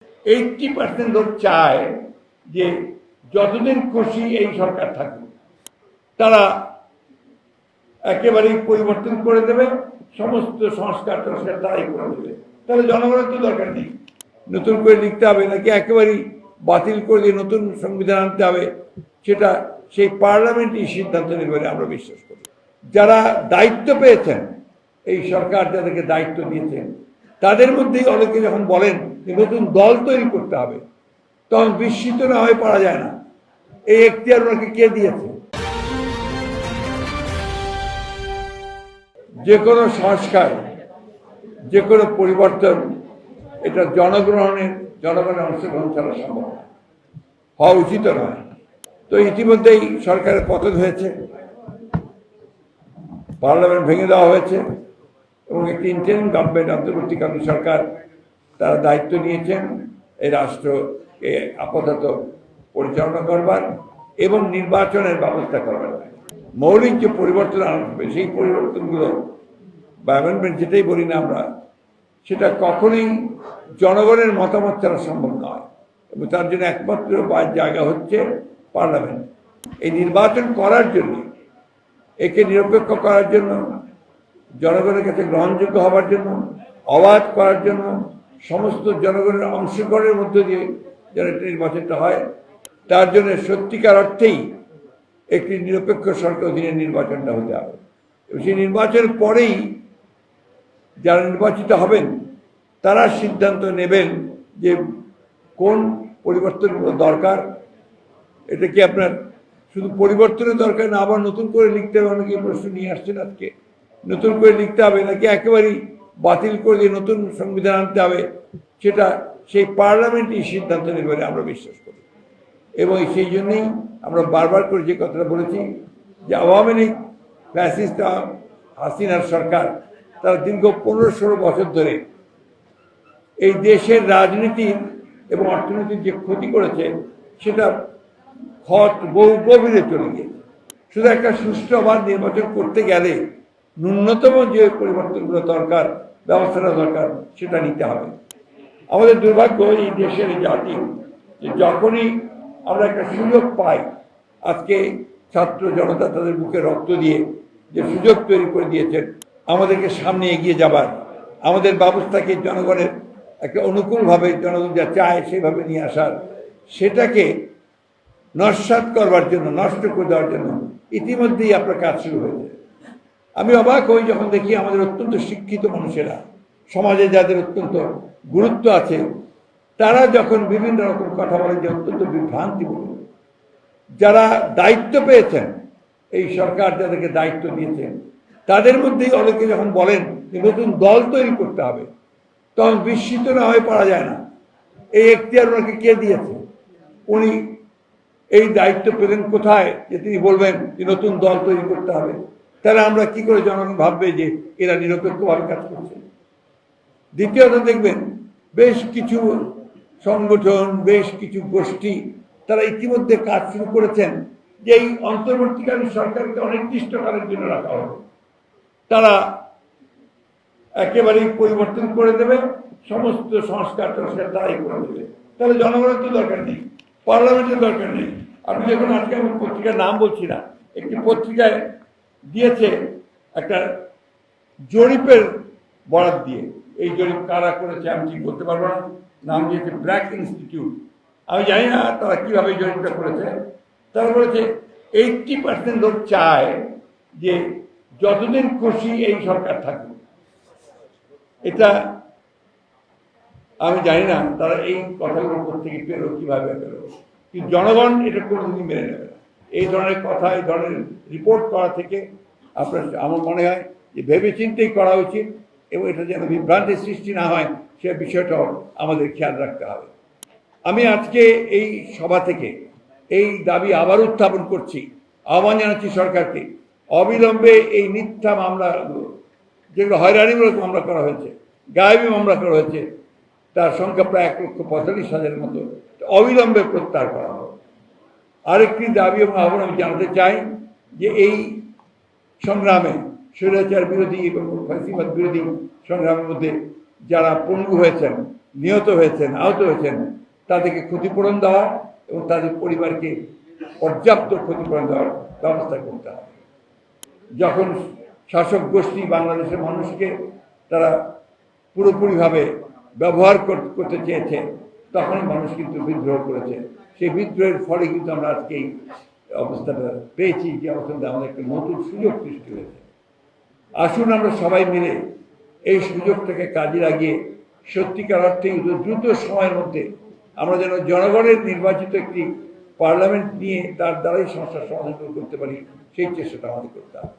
80% লোক চায় যে যতদিন খুশি এই সরকার থাকবে, তারা একেবারেই পরিবর্তন করে দেবে, সমস্ত সংস্কার তারাই করে দেবে। তাহলে জনগণের তো দরকার নেই, নতুন করে লিখতে হবে নাকি একেবারেই বাতিল করে দিয়ে নতুন সংবিধান আনতে হবে, সেটা সেই পার্লামেন্টই সিদ্ধান্ত নেবে বলে আমরা বিশ্বাস করি। যারা দায়িত্ব পেয়েছেন, এই সরকার যাদেরকে দায়িত্ব দিয়েছেন, তাদের মধ্যেই অনেকে যখন বলেন যে নতুন দল তৈরি করতে হবে, তখন বিস্মিত না হয়ে পারা যায় না এই এখতিয়ার ওনাকে কে দিয়েছে। যে কোনো সংস্কার, যে কোনো পরিবর্তন, এটা জনগণের অংশগ্রহণ ছাড়া সম্ভব হওয়া উচিত নয়। তো ইতিমধ্যেই সরকারের পতন হয়েছে, পার্লামেন্ট ভেঙে দেওয়া হয়েছে এবং একটি ইন্টারিম গভর্নমেন্ট, অন্তর্বর্তীকালীন সরকার, তারা দায়িত্ব নিয়েছেন এই রাষ্ট্রকে আপাতত পরিচালনা করবার এবং নির্বাচনের ব্যবস্থা করবার। মৌলিক যে পরিবর্তন আনা হবে, সেই পরিবর্তনগুলো বা অ্যামেন্ডমেন্ট যেটাই বলি না আমরা, সেটা কখনোই জনগণের মতামত ছাড়া সম্ভব নয় এবং তার জন্য একমাত্র জায়গা হচ্ছে পার্লামেন্ট। এই নির্বাচন করার জন্য, একে নিরপেক্ষ করার জন্য, জনগণের কাছে গ্রহণযোগ্য হবার জন্য, অবাধ করার জন্য, সমস্ত জনগণের অংশগ্রহণের মধ্য দিয়ে যেন একটা নির্বাচনটা হয়, তার জন্য সত্যিকার অর্থেই একটি নিরপেক্ষ সরকার অধীনে নির্বাচনটা হতে হবে। এবং সেই নির্বাচনের পরেই যারা নির্বাচিত হবেন তারা সিদ্ধান্ত নেবেন যে কোন পরিবর্তনগুলো দরকার। এটা কি আপনার শুধু পরিবর্তনের দরকার না, আবার নতুন করে লিখতে হবে? অনেকে প্রশ্ন নিয়ে আসছেন আজকে, নতুন করে লিখতে হবে নাকি একেবারেই বাতিল করে দিয়ে নতুন সংবিধান আনতে হবে, সেটা সেই পার্লামেন্টই সিদ্ধান্ত নেবে বলে আমরা বিশ্বাস করি। এবং সেই জন্যই আমরা বারবার করে যে কথাটা বলেছি যে আওয়ামী লীগ, ফ্যাসিস্ট হাসিনার সরকার, তারা দীর্ঘ 15-16 বছর ধরে এই দেশের রাজনীতি এবং অর্থনীতির যে ক্ষতি করেছে, সেটা বহু গভীরে চলে গিয়েছে। শুধু একটা সুষ্ঠু অবাধ নির্বাচন করতে গেলে ন্যূনতম যে পরিবর্তনগুলো দরকার, ব্যবস্থাটা দরকার, সেটা নিতে হবে। আমাদের দুর্ভাগ্য এই দেশের এই জাতি, যে যখনই আমরা একটা সুযোগ পাই, আজকে ছাত্র জনতা তাদের বুকে রক্ত দিয়ে যে সুযোগ তৈরি করে দিয়েছেন আমাদেরকে সামনে এগিয়ে যাবার, আমাদের ব্যবস্থাকে জনগণের একটা অনুকূলভাবে জনগণ যা চায় সেভাবে নিয়ে আসার, সেটাকে নস্যাৎ করবার জন্য, নষ্ট করে দেওয়ার জন্য ইতিমধ্যেই আপনার কাজ শুরু হয়েছে। আমি অবাক হই যখন দেখি আমাদের অত্যন্ত শিক্ষিত মানুষেরা, সমাজে যাদের অত্যন্ত গুরুত্ব আছে, তারা যখন বিভিন্ন রকম কথা বলেন যে অত্যন্ত বিভ্রান্তিমূলক। যারা দায়িত্ব পেয়েছেন, এই সরকার যাদেরকে দায়িত্ব দিয়েছেন, তাদের মধ্যেই অনেকে যখন বলেন যে নতুন দল তৈরি করতে হবে, তখন বিস্মিত না হয়ে পারা যায় না এই এখতিয়ার ওনাকে কে দিয়েছে। উনি এই দায়িত্ব পেলেন কোথায় যে তিনি বলবেন যে নতুন দল তৈরি করতে হবে? তাহলে আমরা কি করে জনগণ ভাববে যে এরা নিরপেক্ষভাবে কাজ করছে? দ্বিতীয়ত দেখবেন, বেশ কিছু সংগঠন, বেশ কিছু গোষ্ঠী, তারা ইতিমধ্যে কাজ শুরু করেছেন যে এই অন্তর্বর্তীকালীন সরকারকে অনির্দিষ্টকালের জন্য রাখা হবে, তারা একেবারেই পরিবর্তন করে দেবে, সমস্ত সংস্কার তারাই করে দেবে। তাহলে জনগণের তো দরকার নেই, পার্লামেন্টের দরকার নেই। আপনি দেখুন, আজকে আমি পত্রিকার নাম বলছি না, একটি পত্রিকায় দিয়েছে একটা জরিপের বরাত দিয়ে। এই জরিপ কারা করেছে আমি ঠিক বলতে পারবো না, নাম দিয়েছে ব্র্যাক ইনস্টিটিউট। আমি জানি না তারা কিভাবে জরিপটা করেছে। তারা বলেছে 80% লোক চায় যে যতদিন খুশি এই সরকার থাকবে। এটা আমি জানি না তারা এই কথাগুলো থেকে পেলো, কিভাবে পেলো, কিন্তু জনগণ এটা কোনোদিনই মেনে নেবে না। এই ধরনের কথা, এই ধরনের রিপোর্ট করা থেকে আমার মনে হয় যে ভেবেচিন্তেই করা উচিত এবং এটা যেন বিভ্রান্তির সৃষ্টি না হয় সে বিষয়টাও আমাদের খেয়াল রাখতে হবে। আমি আজকে এই সভা থেকে এই দাবি আবার উত্থাপন করছি, আহ্বান জানাচ্ছি সরকারকে, অবিলম্বে এই মিথ্যা মামলাগুলো, যেগুলো হয়রানিমূলক মামলা করা হয়েছে, গায়েবী মামলা করা হয়েছে, তার সংখ্যা প্রায় 1,45,000 মতো, অবিলম্বে প্রত্যাহার করা হবে। আরেকটি দাবি এবং আহ্বান আমি জানাতে চাই যে এই সংগ্রামে, স্বৈরাচার বিরোধী এবং ফ্যাসিবাদ বিরোধী সংগ্রামের মধ্যে যারা পঙ্গু হয়েছেন, নিহত হয়েছেন, আহত হয়েছেন, তাদেরকে ক্ষতিপূরণ দেওয়া এবং তাদের পরিবারকে পর্যাপ্ত ক্ষতিপূরণ দেওয়ার ব্যবস্থা করতে হবে। যখন শাসক গোষ্ঠী বাংলাদেশের মানুষকে তারা পুরোপুরিভাবে ব্যবহার করতে চেয়েছে, তখনই মানুষ কিন্তু বিদ্রোহ করেছে। সেই বিদ্রোহের ফলে কিন্তু আমরা আজকে এই অবস্থাটা পেয়েছি, যে অবস্থাতে আমাদের একটা নতুন সুযোগ সৃষ্টি হয়েছে। আসুন আমরা সবাই মিলে এই সুযোগটাকে কাজে লাগিয়ে সত্যিকার অর্থে দ্রুত সময়ের মধ্যে আমরা যেন জনগণের নির্বাচিত একটি পার্লামেন্ট নিয়ে তার দ্বারাই সমস্যার সমাধান করতে পারি, সেই চেষ্টাটা আমাদের করতে হবে।